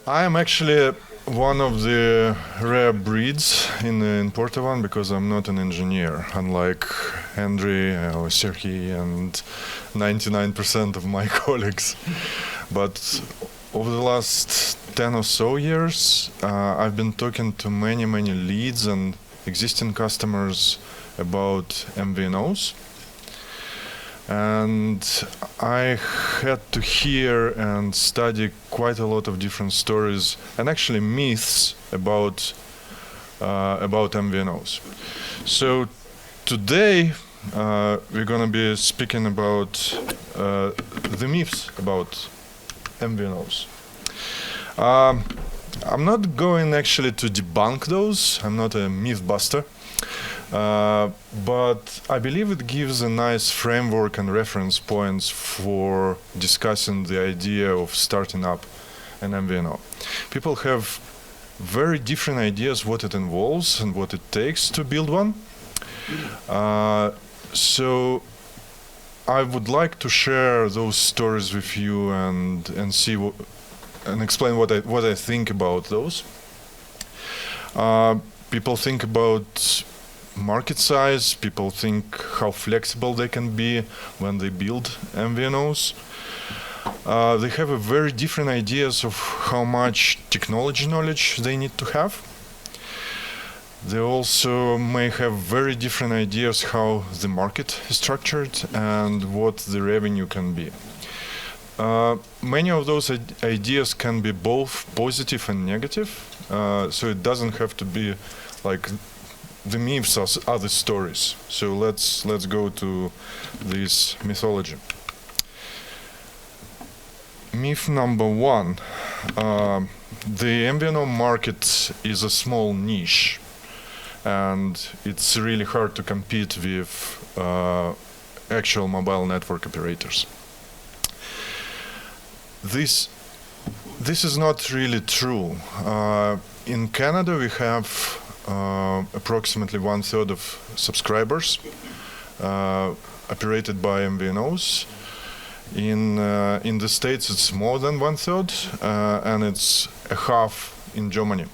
I am actually one of the rare breeds in PortaOne because I'm not an engineer, unlike Henry or Sergey and 99% of my colleagues. But over the last 10 or so years, I've been talking to many leads and existing customers about MVNOs. And I had to hear and study quite a lot of different stories and actually myths about MVNOs. So today we're going to be speaking about the myths about MVNOs. I'm not going actually to debunk those. I'm not a myth buster. But I believe it gives a nice framework and reference points for discussing the idea of starting up an MVNO. People have very different ideas what it involves and what it takes to build one. So I would like to share those stories with you and see and explain what I think about those. People think about market size, people think how flexible they can be when they build MVNOs. They have a very different ideas of how much technology knowledge they need to have. They also may have very different ideas how the market is structured and what the revenue can be. Many of those ideas can be both positive and negative, so it doesn't have to be like the myths are the stories. So let's go to this mythology. Myth number one: the MVNO market is a small niche, and it's really hard to compete with actual mobile network operators. This is not really true. In Canada, we have approximately 1/3 of subscribers operated by MVNOs. In the States, it's more than 1/3, and it's a half in Germany.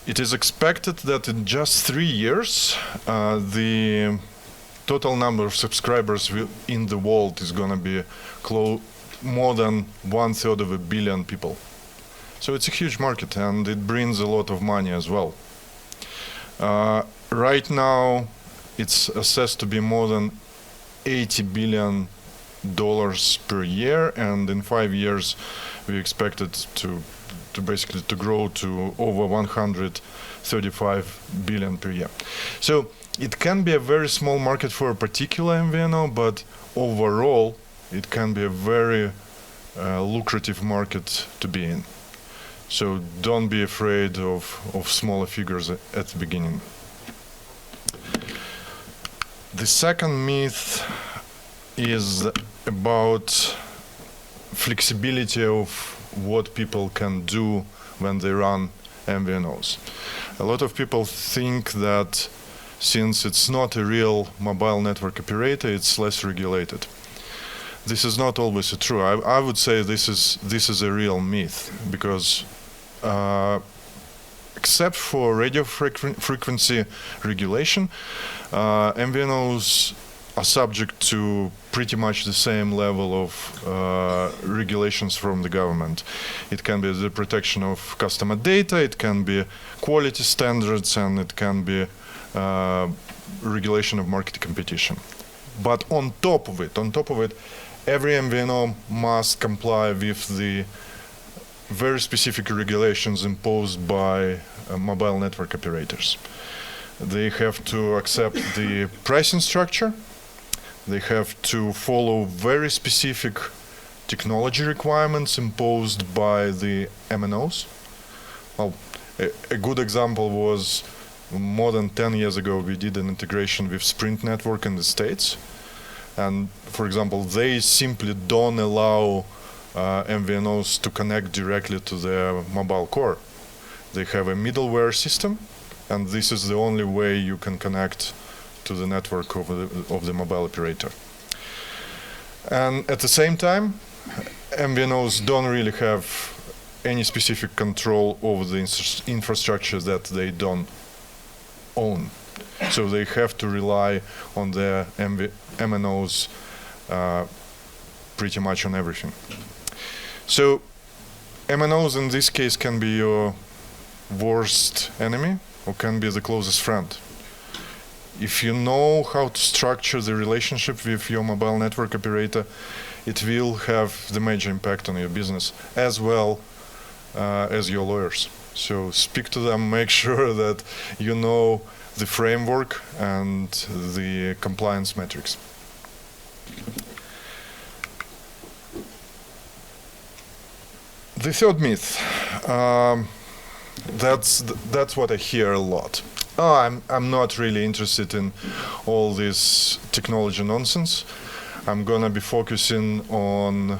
It is expected that in just 3 years, the total number of subscribers in the world is going to be more than 1/3 of a billion people. So it's a huge market, and it brings a lot of money as well. Right now, it's assessed to be more than $80 billion per year, and in 5 years, we expect it to basically to grow to over 135 billion per year. So it can be a very small market for a particular MVNO, but overall, it can be a very lucrative market to be in. So don't be afraid of smaller figures at the beginning. The second myth is about flexibility of what people can do when they run MVNOs. A lot of people think that since it's not a real mobile network operator, it's less regulated. This is not always true. I would say this is a real myth, because except for radio frequency regulation, MVNOs are subject to pretty much the same level of regulations from the government. It can be the protection of customer data, it can be quality standards, and it can be regulation of market competition. But on top of it, every MVNO must comply with the very specific regulations imposed by mobile network operators. They have to accept the pricing structure. They have to follow very specific technology requirements imposed by the MNOs. Well, a good example was more than 10 years ago, we did an integration with Sprint network in the States. And for example, they simply don't allow MVNOs to connect directly to their mobile core. They have a middleware system, and this is the only way you can connect to the network of the mobile operator. And at the same time, MVNOs don't really have any specific control over the infrastructure that they don't own. So they have to rely on their MNOs pretty much on everything. So MNOs in this case can be your worst enemy or can be the closest friend. If you know how to structure the relationship with your mobile network operator, it will have the major impact on your business as well as your lawyers. So speak to them, make sure that you know the framework and the compliance metrics. The third myth, that's what I hear a lot. Oh, I'm not really interested in all this technology nonsense. I'm gonna be focusing on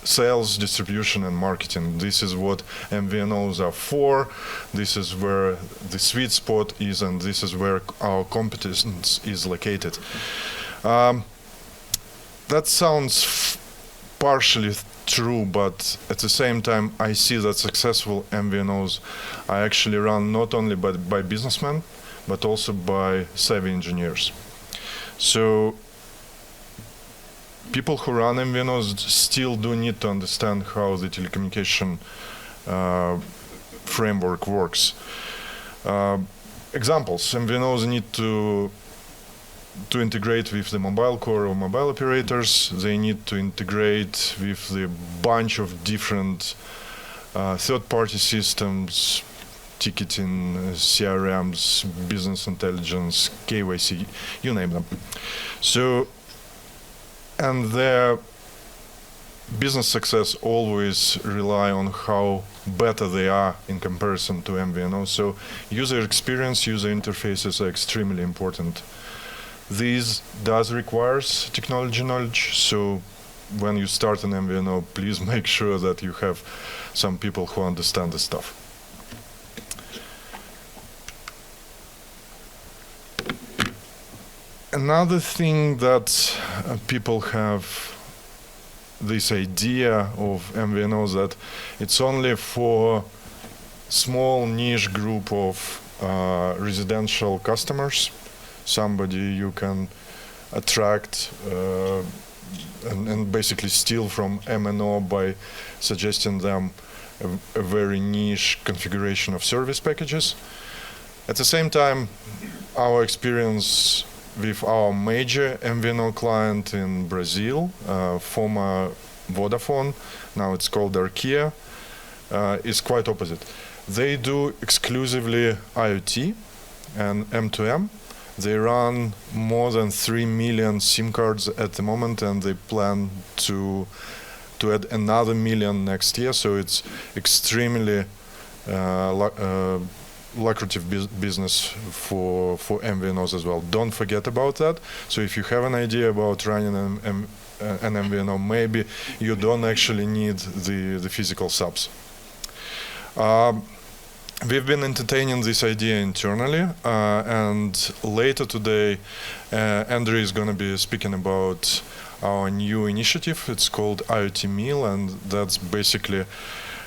sales, distribution, and marketing. This is what MVNOs are for. This is where the sweet spot is, and this is where our competence is located. That sounds partially true, but at the same time, I see that successful MVNOs are actually run not only by businessmen, but also by savvy engineers. So people who run MVNOs still do need to understand how the telecommunication framework works. Examples: MVNOs need to integrate with the mobile core or mobile operators. They need to integrate with the bunch of different third-party systems, ticketing, CRMs, business intelligence, KYC, you name them. So, and their business success always rely on how better they are in comparison to MVNOs. So user experience, user interfaces are extremely important. This does require technology knowledge, so when you start an MVNO, please make sure that you have some people who understand the stuff. Another thing that people have this idea of MVNOs that it's only for small niche group of residential customers, somebody you can attract and basically steal from MNO by suggesting them a very niche configuration of service packages. At the same time, our experience with our major MVNO client in Brazil, former Vodafone, now it's called Arkia, is quite opposite. They do exclusively IoT and M2M. They run more than 3 million SIM cards at the moment, and they plan to add another million next year. So it's extremely lucrative business for MVNOs as well. Don't forget about that. So if you have an idea about running an MVNO, maybe you don't actually need the physical subs. We've been entertaining this idea internally, and later today, Andrew is going to be speaking about our new initiative. It's called IoT Meal, and that's basically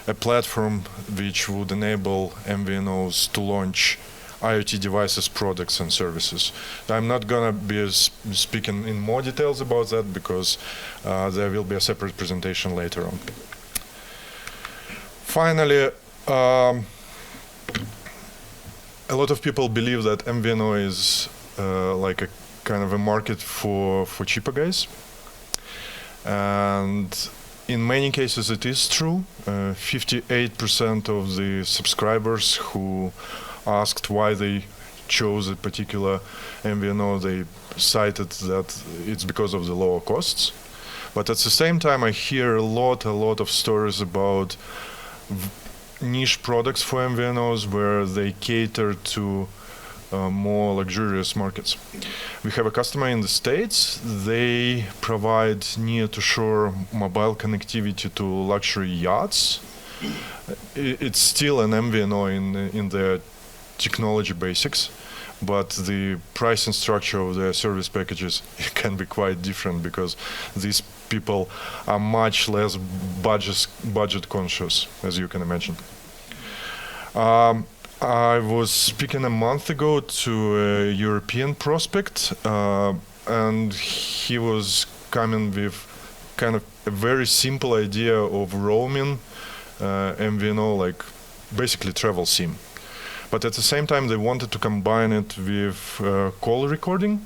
a platform which would enable MVNOs to launch IoT devices, products, and services. I'm not going to be speaking in more details about that because there will be a separate presentation later on. Finally, a lot of people believe that MVNO is like a kind of a market for cheaper guys. And in many cases it is true. 58% of the subscribers who asked why they chose a particular MVNO, they cited that it's because of the lower costs. But at the same time, I hear a lot of stories about niche products for MVNOs where they cater to more luxurious markets. We have a customer in the States. They provide near-to-shore mobile connectivity to luxury yachts. It's still an MVNO in their technology basics, but the pricing structure of the service packages can be quite different because these people are much less budget conscious, as you can imagine. I was speaking a month ago to a European prospect, and he was coming with kind of a very simple idea of roaming MVNO, like basically travel SIM. But at the same time, they wanted to combine it with call recording,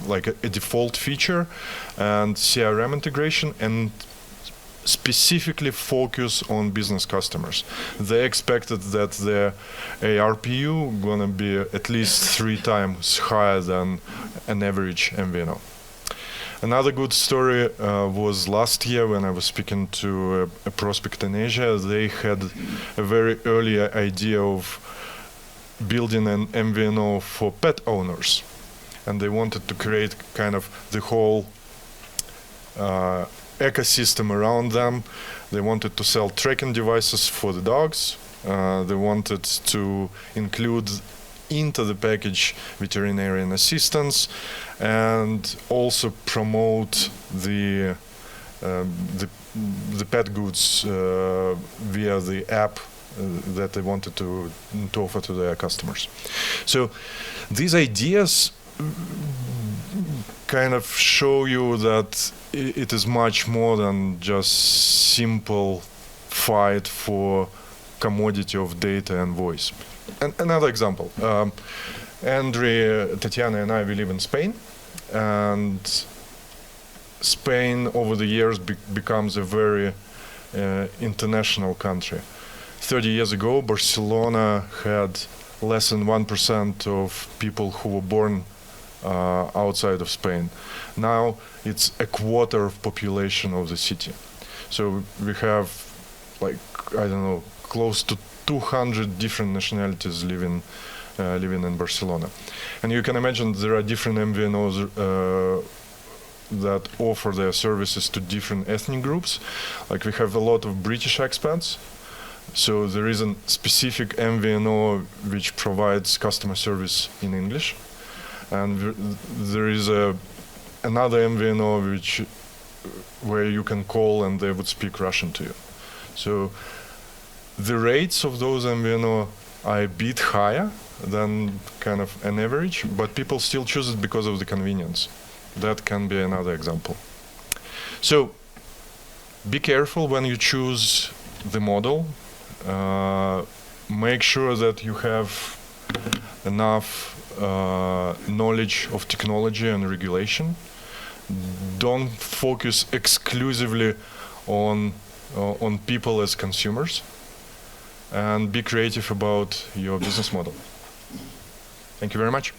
like a default feature, and CRM integration, and specifically focus on business customers. They expected that the ARPU gonna be at least 3 times higher than an average MVNO. Another good story was last year when I was speaking to a prospect in Asia. They had a very early idea of building an MVNO for pet owners, and they wanted to create kind of the whole ecosystem around them. They wanted to sell tracking devices for the dogs. They wanted to include into the package veterinarian assistance, and also promote the pet goods via the app that they wanted to offer to their customers. So these ideas kind of show you that it is much more than just simple fight for commodity of data and voice. And another example, Andrei, Tatiana and I, we live in Spain, and Spain over the years becomes a very international country. 30 years ago, Barcelona had less than 1% of people who were born outside of Spain. Now it's a quarter of population of the city. So we have, like, I don't know, close to 200 different nationalities living in Barcelona. And you can imagine there are different MVNOs that offer their services to different ethnic groups. Like, we have a lot of British expats. So there is a specific MVNO which provides customer service in English. And there is another MVNO where you can call and they would speak Russian to you. So the rates of those MVNO are a bit higher than kind of an average, but people still choose it because of the convenience. That can be another example. So be careful when you choose the model. Make sure that you have enough knowledge of technology and regulation. Don't focus exclusively on people as consumers, and be creative about your business model. Thank you very much.